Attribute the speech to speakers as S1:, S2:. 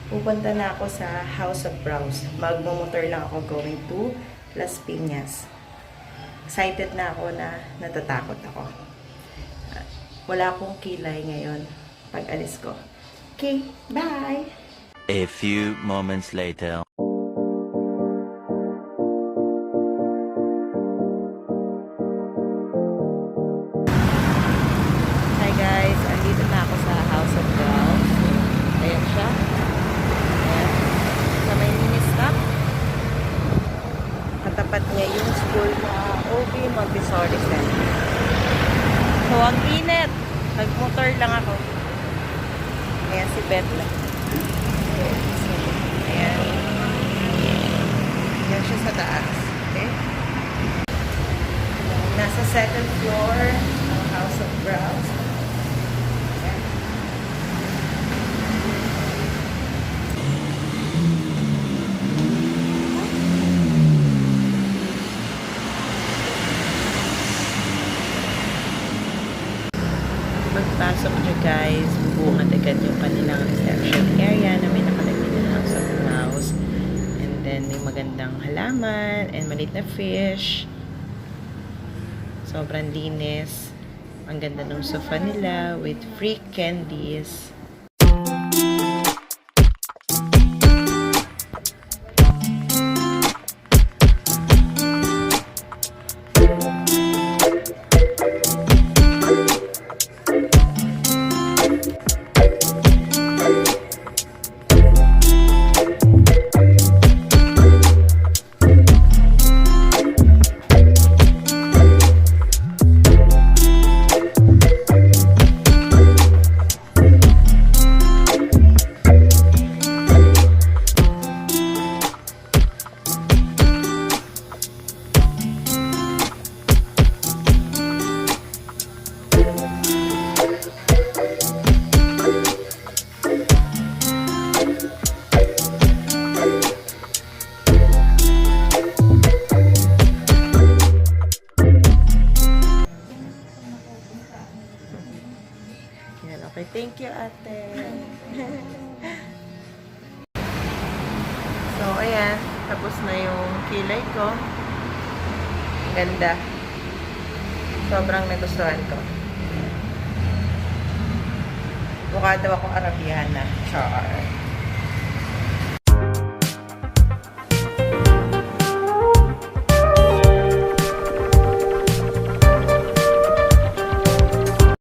S1: Pupunta na ako sa House of Brows. Magmumotor lang ako going to Las Piñas. Excited na ako na natatakot ako. Wala akong kilay ngayon pag alis ko. Okay, bye!
S2: A few moments later.
S1: Hi guys, andito na ako sa House of Brows. Ayan siya. Ayan. Sa may mini-stop. Katapat niya yung school na OB Montessori Center. So, ang init. Nag-motor lang ako. Ayan si Beth lang. Ayan. Ayan siya sa taas. Okay? Nasa second floor ng House of Brows. Ayan. Pagpasok nyo guys, bubungad agad yung kanilang reception area na may nakalagay na House of Brows. And then may magandang halaman and maliit na fish. Sobrang linis. Ang ganda ng sofa nila with free candies. Yan, okay. Thank you, ate. So, ayan. Tapos na yung kilay ko. Ganda. Sobrang nagustuhan ko. Mukha daw ako Arabiana. Char.